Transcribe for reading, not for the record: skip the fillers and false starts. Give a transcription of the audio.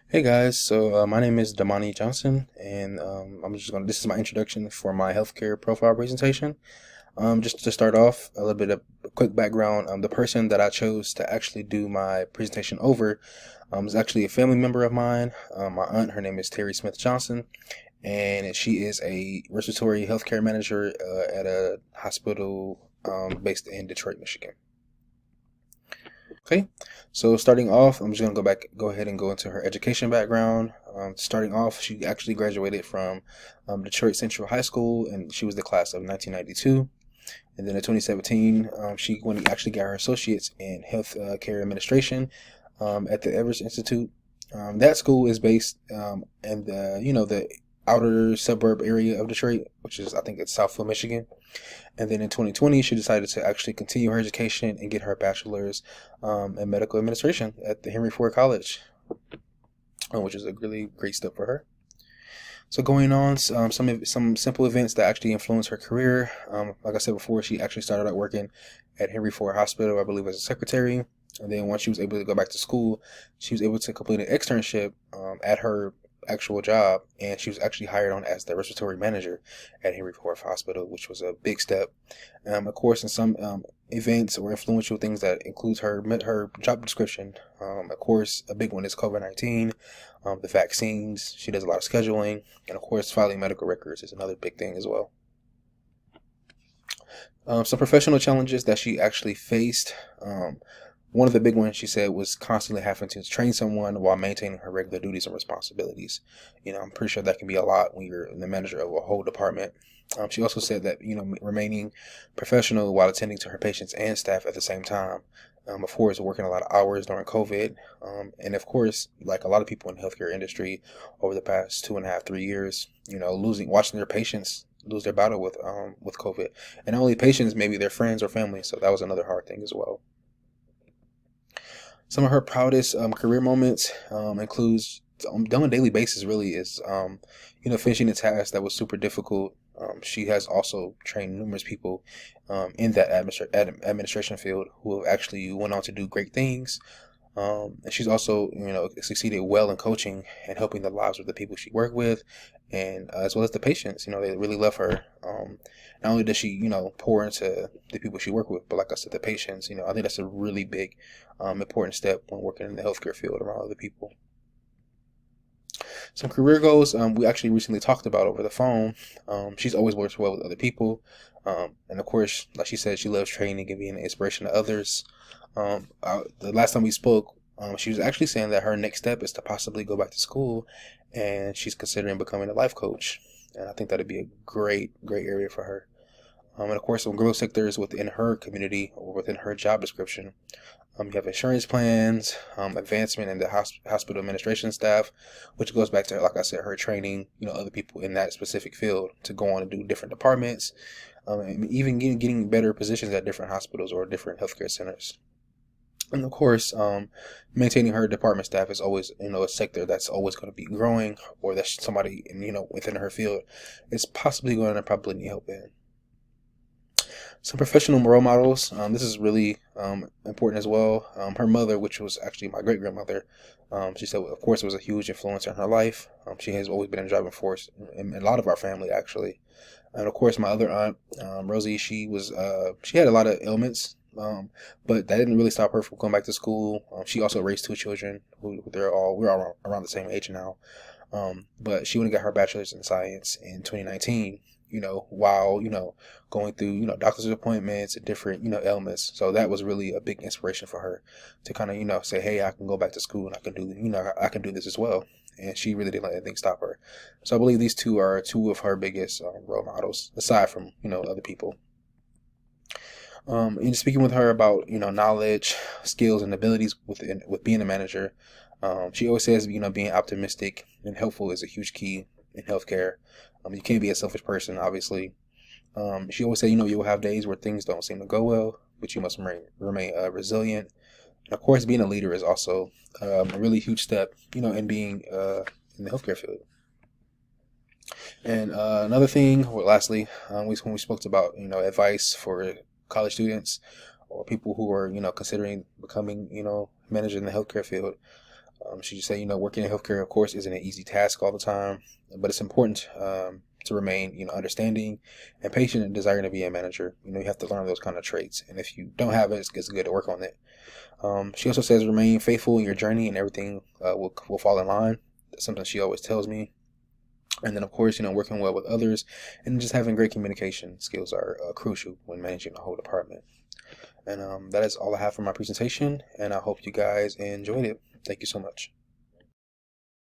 Hey guys, so my name is Damani Johnson, and this is my introduction for my healthcare profile presentation. Just to start off, a little bit of a quick background. The person that I chose to actually do my presentation over is actually a family member of mine. My aunt, her name is Terry Smith Johnson, and she is a respiratory healthcare manager at a hospital based in Detroit, Michigan. Okay, so starting off, I'm just gonna go ahead and go into her education background. Starting off, she actually graduated from Detroit Central High School, and she was the class of 1992. And then in 2017, she went actually got her associates in health care administration at the Everest Institute. That school is based in the outer suburb area of Detroit, which is I think it's Southfield, Michigan. And then in 2020, she decided to actually continue her education and get her bachelor's in medical administration at the Henry Ford College, which is a really great step for her. So going on, some simple events that actually influenced her career. Like I said before, she actually started out working at Henry Ford Hospital, I believe, as a secretary. And then once she was able to go back to school, she was able to complete an externship at her actual job, and she was actually hired on as the respiratory manager at Henry Ford Hospital, which was a big step. Of course, in some events or influential things that includes her job description. Of course, a big one is COVID-19, the vaccines. She does a lot of scheduling, and of course, filing medical records is another big thing as well. Some professional challenges that she actually faced. One of the big ones she said was constantly having to train someone while maintaining her regular duties and responsibilities. I'm pretty sure that can be a lot when you're the manager of a whole department. She also said that remaining professional while attending to her patients and staff at the same time. Of course, working a lot of hours during COVID, and of course, like a lot of people in the healthcare industry over the past 2.5, 3 years, watching their patients lose their battle with COVID, and not only patients, maybe their friends or family. So that was another hard thing as well. Some of her proudest career moments includes done on a daily basis. Really is finishing a task that was super difficult. She has also trained numerous people in that administration field who have actually went on to do great things. And she's also, succeeded well in coaching and helping the lives of the people she worked with, and as well as the patients. They really love her. Not only does she, pour into the people she worked with, but like I said, the patients. I think that's a really big, important step when working in the healthcare field around other people. Some career goals we actually recently talked about over the phone. She's always worked well with other people. And of course, like she said, she loves training and being an inspiration to others. The last time we spoke, she was actually saying that her next step is to possibly go back to school, and she's considering becoming a life coach. And I think that'd be a great, great area for her. And of course, some growth sectors within her community or within her job description. You have insurance plans, advancement in the hospital administration staff, which goes back to, like I said, her training, other people in that specific field to go on and do different departments, and even getting better positions at different hospitals or different healthcare centers. And of course, maintaining her department staff is always, a sector that's always going to be growing, or that somebody, within her field is possibly going to probably need help in. Some professional role models. This is really important as well. Her mother, which was actually my great grandmother, she said, of course, it was a huge influence in her life. She has always been a driving force in a lot of our family, actually. And of course, my other aunt, Rosie, she had a lot of ailments, but that didn't really stop her from going back to school. She also raised two children we're all around the same age now. But she went and got her bachelor's in science in 2019, while, going through, doctor's appointments and different, ailments. So that was really a big inspiration for her to kind of, say, hey, I can go back to school and I can do this as well. And she really didn't let anything stop her. So I believe these two are two of her biggest role models, aside from, other people. And speaking with her about, knowledge, skills, and abilities with being a manager, she always says, being optimistic and helpful is a huge key in healthcare. You can't be a selfish person, obviously. She always said, you'll have days where things don't seem to go well, but you must remain resilient. And of course, being a leader is also a really huge step, in being in the healthcare field. And another thing, or lastly, when we spoke about, advice for college students or people who are, considering becoming, manager in the healthcare field. She just said, working in healthcare, of course, isn't an easy task all the time, but it's important to remain, understanding and patient and desiring to be a manager. You have to learn those kind of traits, and if you don't have it, it's good to work on it. She also says, remain faithful in your journey, and everything will fall in line. That's something she always tells me. And then, of course, working well with others and just having great communication skills are crucial when managing the whole department. And that is all I have for my presentation, and I hope you guys enjoyed it. Thank you so much.